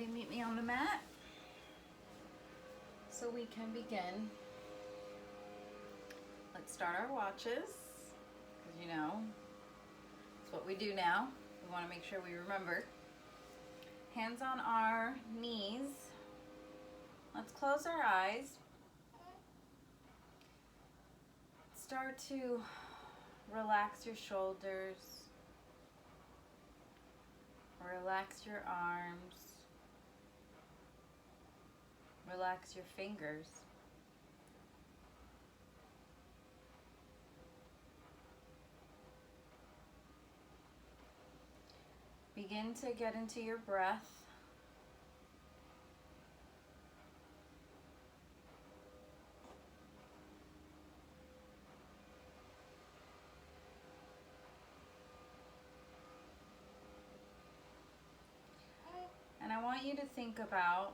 everybody meet me on the mat so we can begin. Let's start our watches, because you know, it's what we do now. We want to make sure we remember. Hands on our knees. Let's close our eyes. Start to relax your shoulders. Relax your arms. Relax your fingers. Begin to get into your breath. And I want you to think about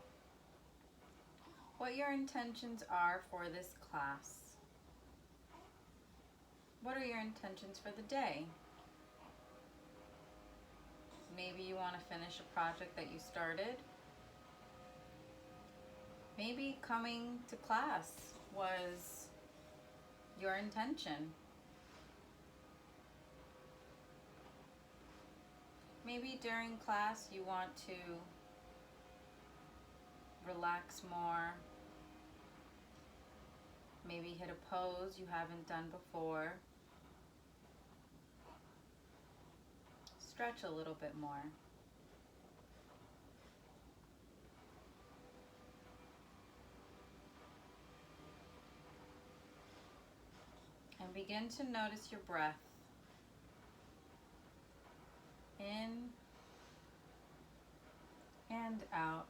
what your intentions are for this class. What are your intentions for the day? Maybe you want to finish a project that you started. Maybe coming to class was your intention. Maybe during class you want to relax more. Maybe hit a pose you haven't done before. Stretch a little bit more. And begin to notice your breath. In and out.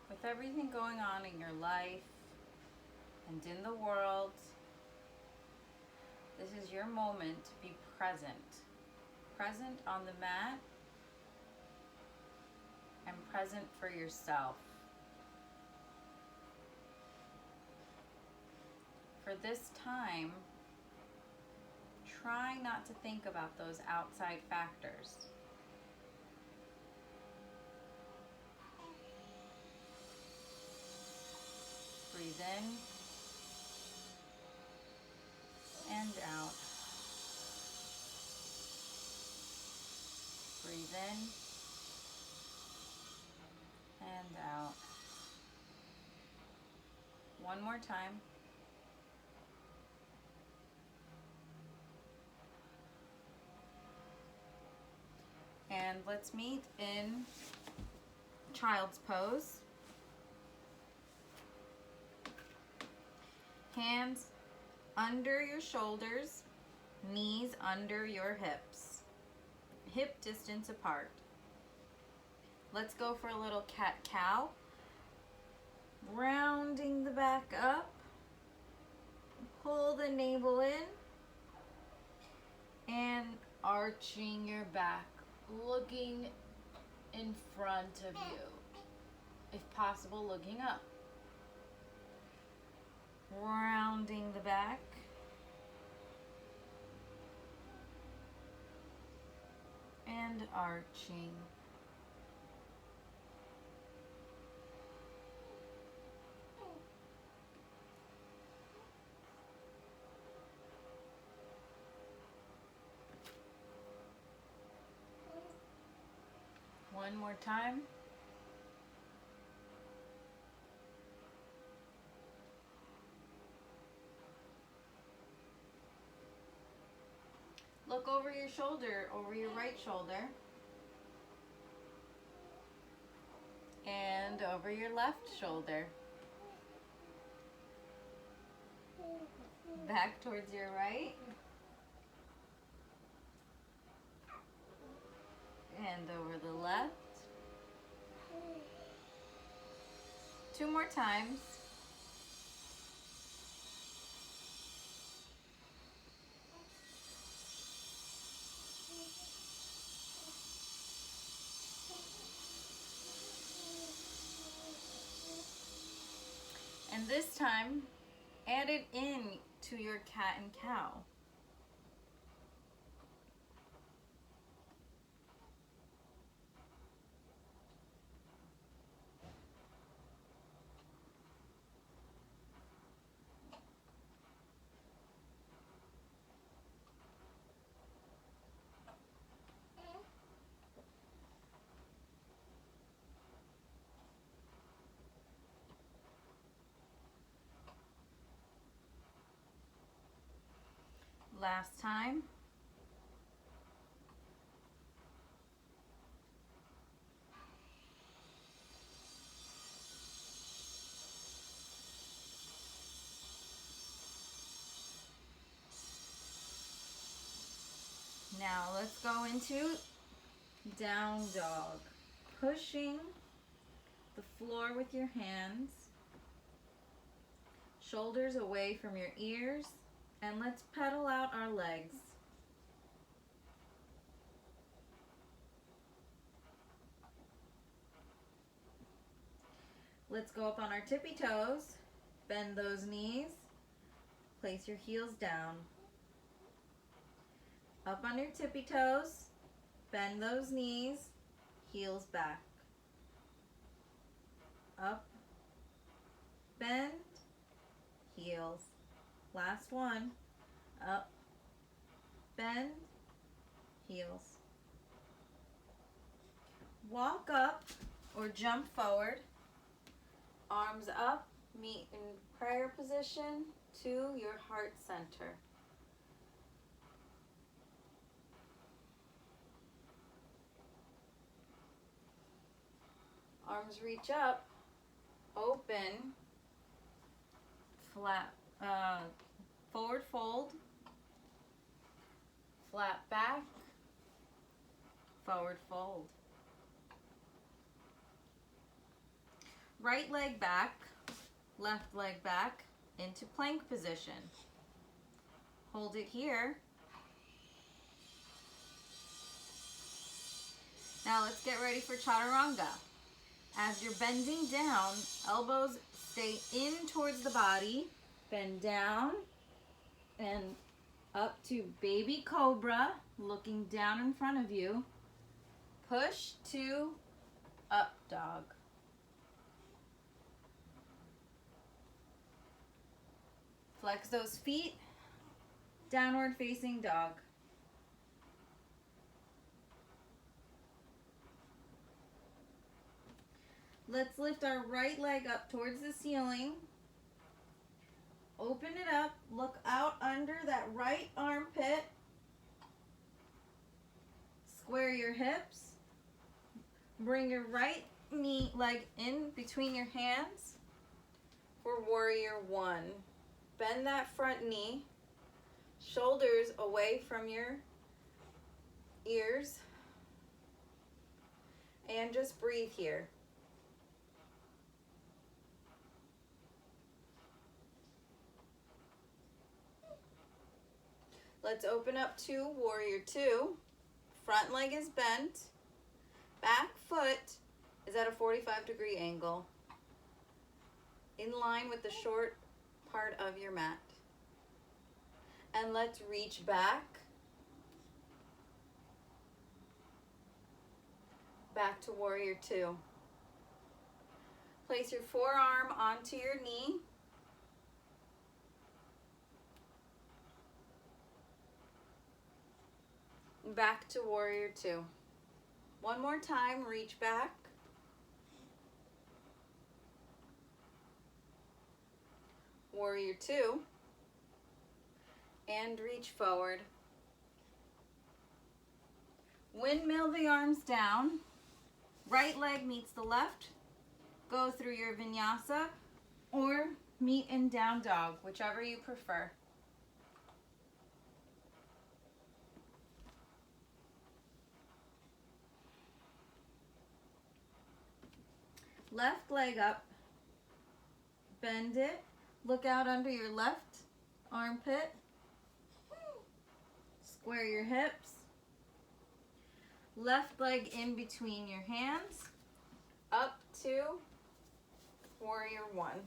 With everything going on in your life and in the world, this is your moment to be present. Present on the mat and present for yourself. For this time, try not to think about those outside factors. Breathe in and out. Breathe in and out. One more time. And let's meet in child's pose. Hands under your shoulders, knees under your hips, hip distance apart. Let's go for a little cat-cow. Rounding the back up, pull the navel in, and arching your back, looking in front of you. If possible, looking up. Rounding the back. And arching. One more time. Look over your shoulder, over your right shoulder. And over your left shoulder. Back towards your right. And over the left. Two more times. And This time, add it in to your cat and cow. Last time. Now let's go into down dog. Pushing the floor with your hands. Shoulders away from your ears. And let's pedal out our legs. Let's go up on our tippy toes. Bend those knees. Place your heels down. Up on your tippy toes. Bend those knees. Heels back. Up. Bend. Heels. Last one. Up. Bend. Heels. Walk up or jump forward. Arms up. Meet in prayer position to your heart center. Arms reach up. Open. Flat. Forward fold, flat back, forward fold. Right leg back, left leg back into plank position. Hold it here. Now let's get ready for chaturanga. As you're bending down, elbows stay in towards the body, bend down, and up to baby cobra, looking down in front of you. Push to up dog. Flex those feet, downward facing dog. Let's lift our right leg up towards the ceiling. Open it up, look out under that right armpit. Square your hips. Bring your right leg in between your hands for warrior one. Bend that front knee. Shoulders away from your ears. And just breathe here. Let's open up to warrior two. Front leg is bent. Back foot is at a 45-degree angle, in line with the short part of your mat. And let's reach back. Back to warrior two. Place your forearm onto your knee. Back to warrior two. One more time, reach back. Warrior two. And reach forward. Windmill the arms down. Right leg meets the left. Go through your vinyasa or meet in down dog, whichever you prefer. Left leg up, bend it, look out under your left armpit, square your hips, left leg in between your hands, up to warrior one.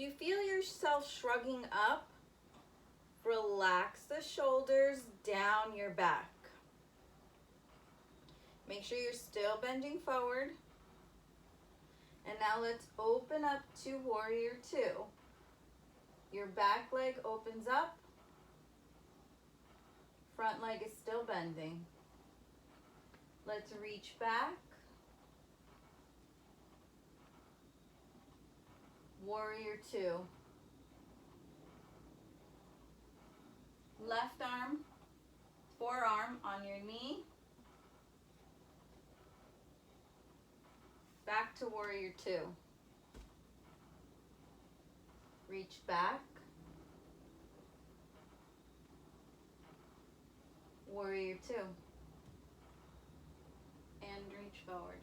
you feel yourself shrugging up, relax the shoulders down your back. Make sure you're still bending forward. And now let's open up to Warrior Two. Your back leg opens up. Front leg is still bending. Let's reach back. Warrior Two. Left arm, forearm on your knee. Back to Warrior Two. Reach back. Warrior Two. And reach forward.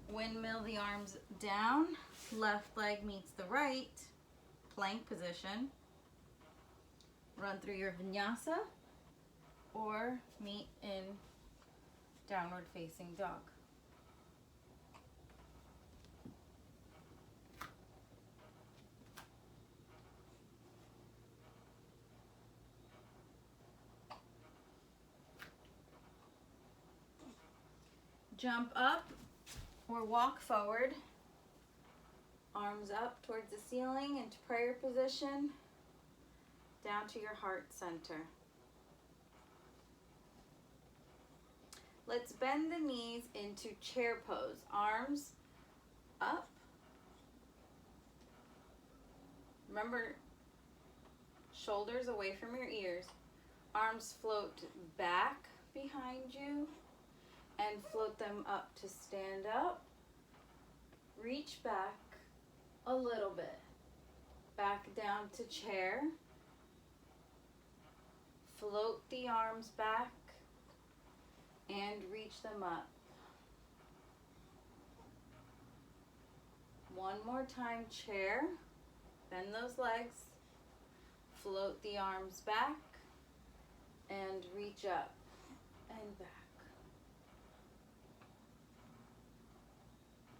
Windmill the arms down. Left leg meets the right. Plank position. Run through your vinyasa or meet in downward facing dog. Jump up or walk forward. Arms up towards the ceiling into prayer position. Down to your heart center. Let's bend the knees into chair pose. Arms up. Remember, shoulders away from your ears. Arms float back behind you and float them up to stand up. Reach back a little bit. Back down to chair. Float the arms back and reach them up. One more time, chair. Bend those legs. Float the arms back and reach up and back.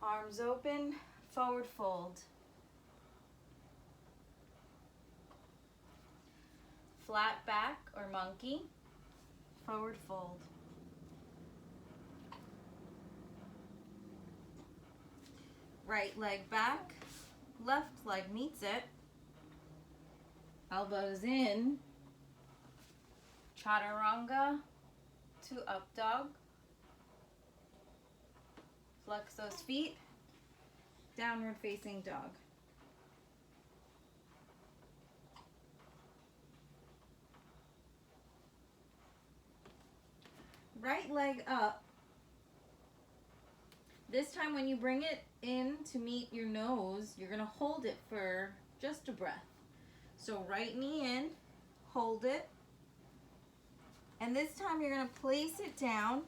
Arms open, forward fold. Flat back or monkey, forward fold. Right leg back, left leg meets it. Elbows in. Chaturanga to up dog. Flex those feet. Downward facing dog. Right leg up. This time when you bring it in to meet your nose, you're going to hold it for just a breath. So right knee in, hold it. And this time you're going to place it down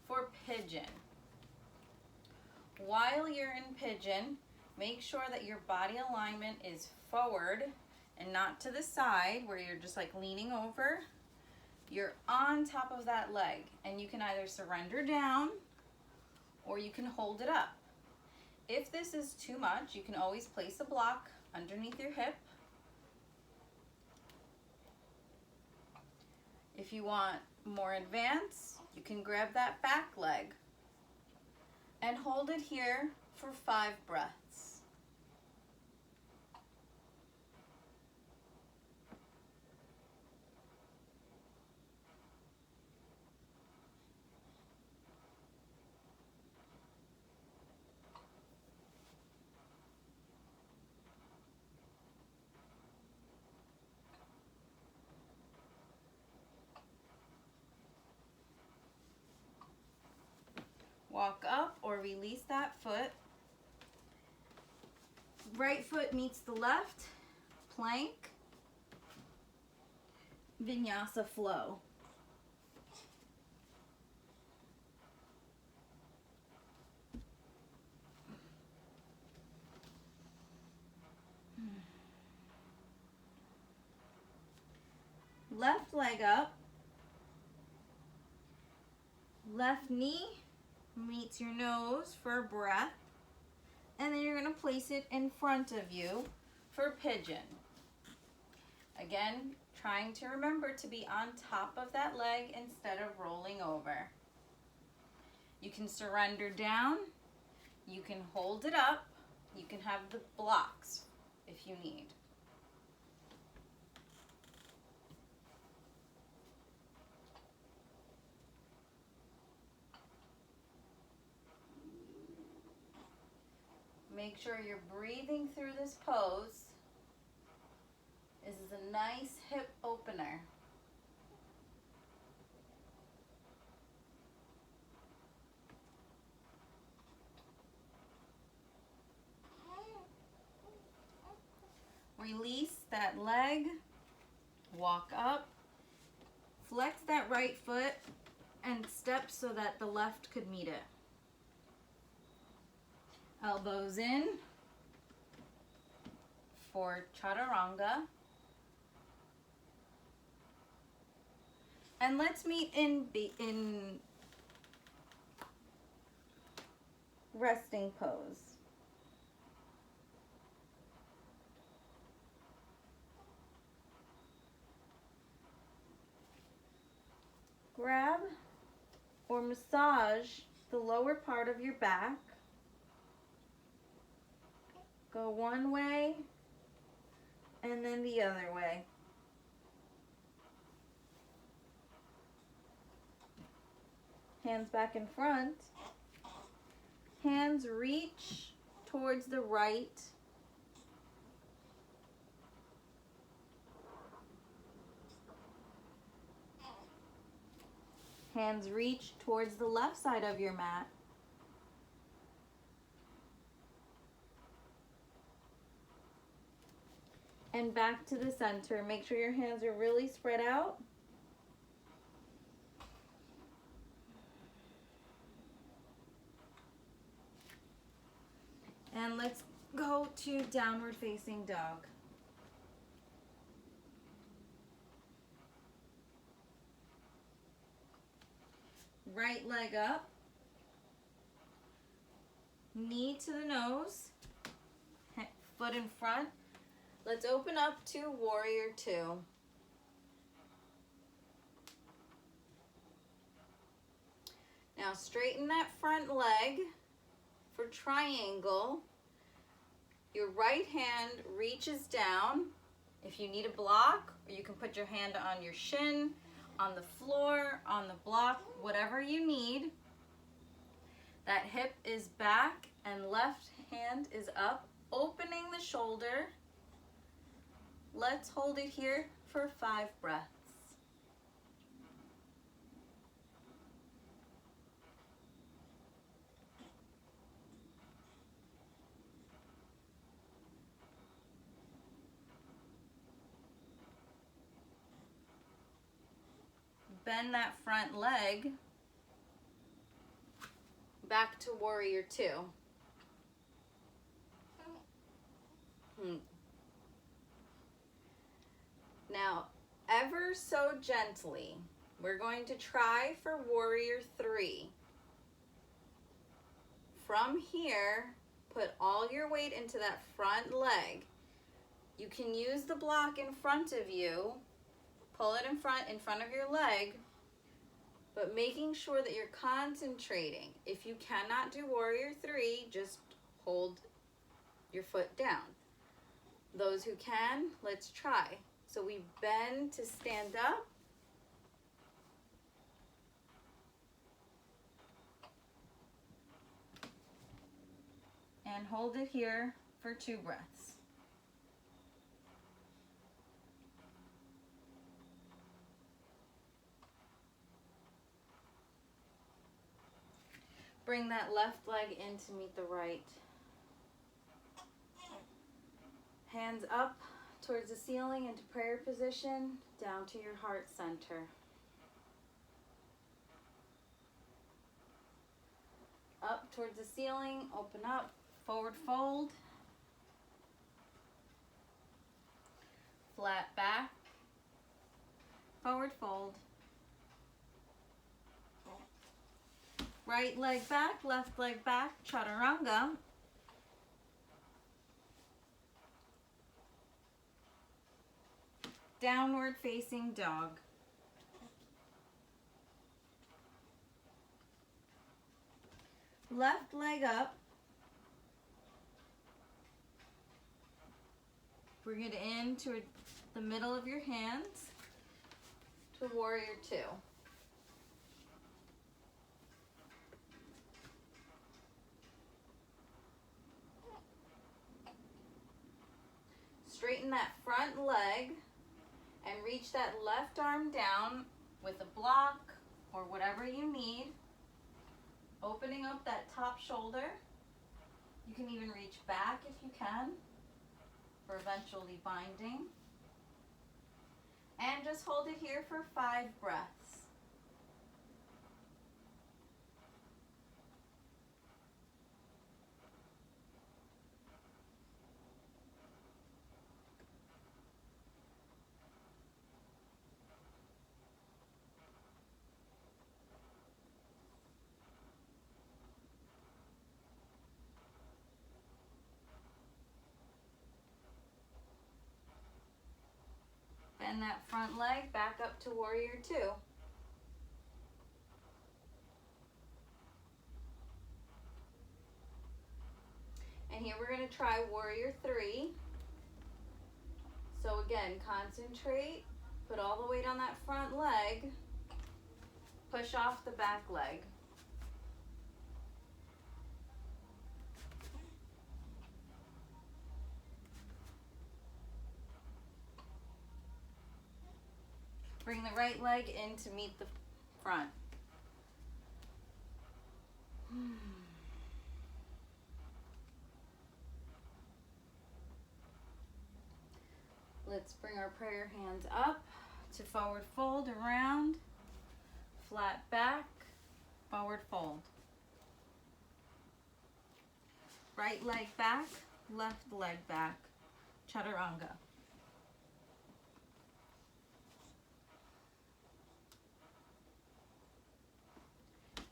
for pigeon. While you're in pigeon, make sure that your body alignment is forward and not to the side where you're just like leaning over. You're on top of that leg, and you can either surrender down or you can hold it up. If this is too much, you can always place a block underneath your hip. If you want more advanced, you can grab that back leg and hold it here for 5 breaths. Walk up or release that foot. Right foot meets the left. Plank. Vinyasa flow. Left leg up. Left knee meets your nose for a breath. And then you're going to place it in front of you for pigeon. Again, trying to remember to be on top of that leg instead of rolling over. You can surrender down. You can hold it up. You can have the blocks if you need. Make sure you're breathing through this pose. This is a nice hip opener. Release that leg, walk up, flex that right foot, and step so that the left could meet it. Elbows in for chaturanga. And let's meet in resting pose. Grab or massage the lower part of your back. Go one way and then the other way. Hands back in front. Hands reach towards the right. Hands reach towards the left side of your mat. And back to the center. Make sure your hands are really spread out. And let's go to downward facing dog. Right leg up, knee to the nose, foot in front. Let's open up to warrior two. Now straighten that front leg for triangle. Your right hand reaches down. If you need a block, or you can put your hand on your shin, on the floor, on the block, whatever you need. That hip is back and left hand is up, opening the shoulder. Let's hold it here for 5 breaths. Bend that front leg back to warrior two. Now, ever so gently, we're going to try for warrior three. From here, put all your weight into that front leg. You can use the block in front of you. Pull it in front of your leg, but making sure that you're concentrating. If you cannot do warrior three, just hold your foot down. Those who can, let's try. So we bend to stand up. And hold it here for 2 breaths. Bring that left leg in to meet the right. Hands up towards the ceiling into prayer position, down to your heart center. Up towards the ceiling, open up, forward fold. Flat back, forward fold. Right leg back, left leg back, chaturanga. Downward facing dog. Left leg up. Bring it into the middle of your hands to warrior two. Straighten that front leg and reach that left arm down with a block or whatever you need. Opening up that top shoulder. You can even reach back if you can for eventually binding. And just hold it here for 5 breaths. Bend that front leg back up to warrior two. And here we're going to try warrior three. So again, concentrate, put all the weight on that front leg, push off the back leg. Bring the right leg in to meet the front. Let's bring our prayer hands up to forward fold, around, flat back, forward fold. Right leg back, left leg back, chaturanga.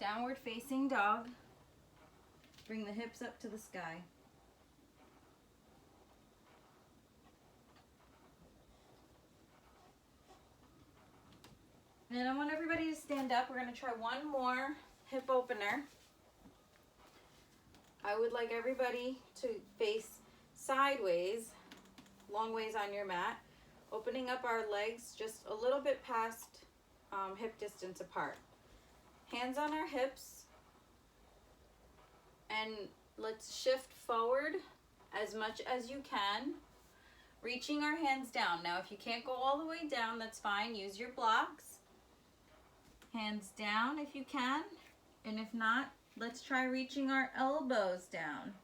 Downward facing dog. Bring the hips up to the sky. And I want everybody to stand up. We're going to try one more hip opener. I would like everybody to face sideways, long ways on your mat, opening up our legs just a little bit past hip distance apart. Hands on our hips, and let's shift forward as much as you can, reaching our hands down. Now, if you can't go all the way down, that's fine. Use your blocks. Hands down if you can, and if not, let's try reaching our elbows down.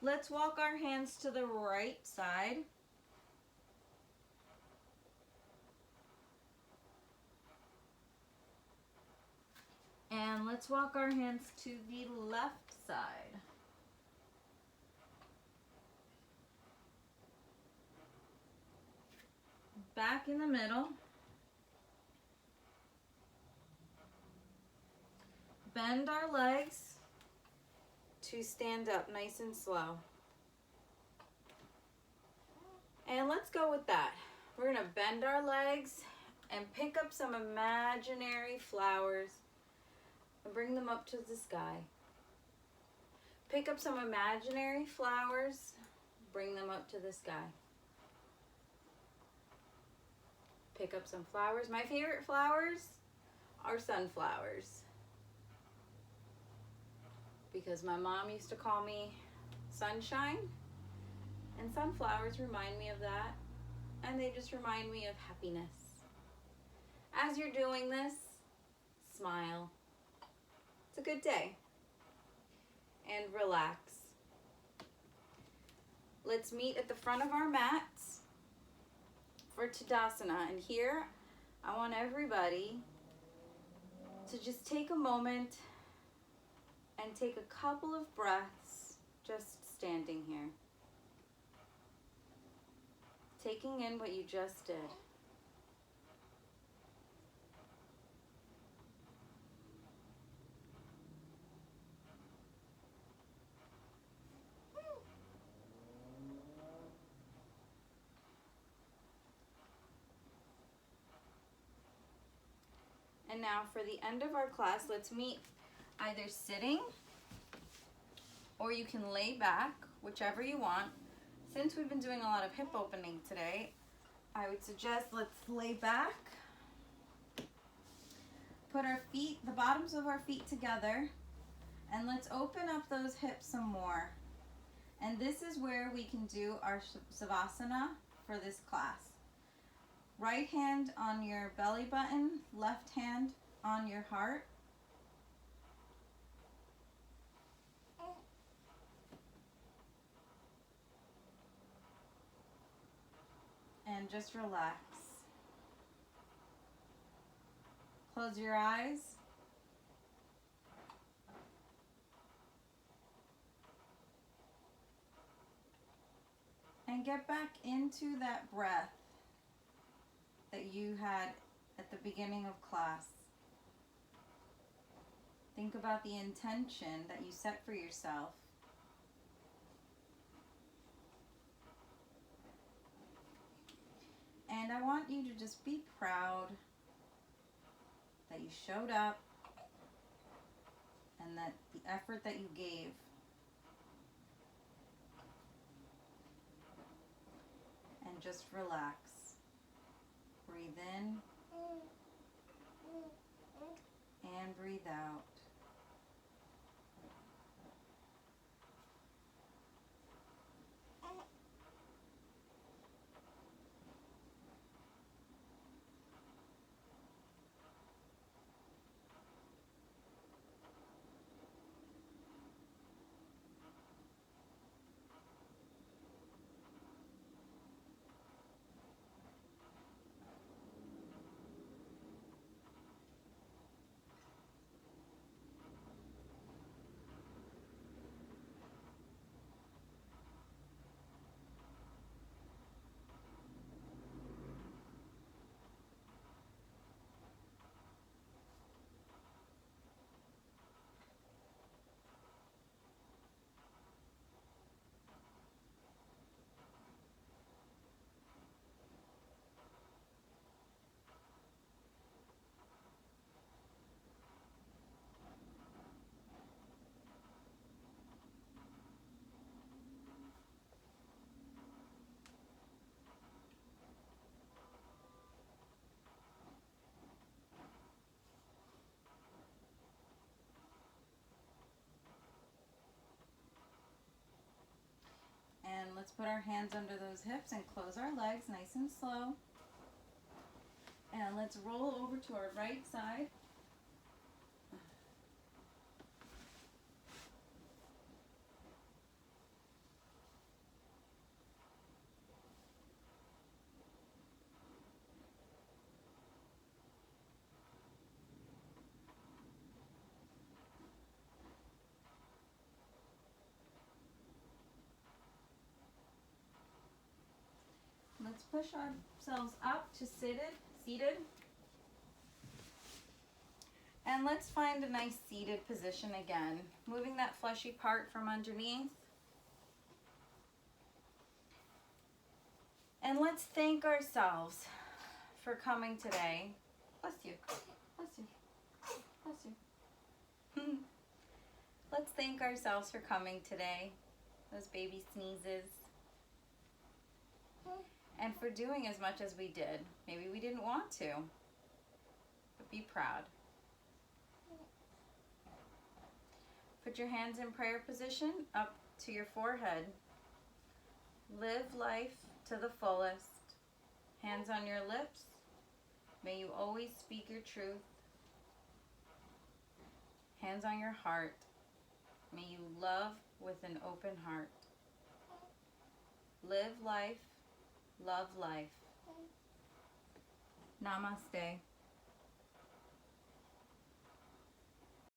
Let's walk our hands to the right side. And let's walk our hands to the left side. Back in the middle. Bend our legs to stand up nice and slow. And let's go with that. We're going to bend our legs and pick up some imaginary flowers and bring them up to the sky. Pick up some imaginary flowers, bring them up to the sky. Pick up some flowers. My favorite flowers are sunflowers, because my mom used to call me sunshine, and sunflowers remind me of that, and they just remind me of happiness. As you're doing this, smile. It's a good day. And relax. Let's meet at the front of our mats for Tadasana. And here, I want everybody to just take a moment and take a couple of breaths just standing here. taking in what you just did. And now for the end of our class, let's meet either sitting or you can lay back, whichever you want. Since we've been doing a lot of hip opening today, I would suggest let's lay back. Put our feet, the bottoms of our feet together, and let's open up those hips some more. And this is where we can do our Savasana for this class. Right hand on your belly button, left hand on your heart. And just relax. Close your eyes. And get back into that breath that you had at the beginning of class. Think about the intention that you set for yourself. And I want you to just be proud that you showed up and that the effort that you gave. And just relax. Breathe in and breathe out. And let's put our hands under those hips and close our legs nice and slow. And let's roll over to our right side. Let's push ourselves up to seated. And let's find a nice seated position again. Moving that fleshy part from underneath. And let's thank ourselves for coming today. Bless you. Bless you. Bless you. Let's thank ourselves for coming today. Those baby sneezes. And for doing as much as we did. Maybe we didn't want to, but be proud. Put your hands in prayer position up to your forehead. Live life to the fullest. Hands on your lips. May you always speak your truth. Hands on your heart. May you love with an open heart. Live life. Love life. Namaste.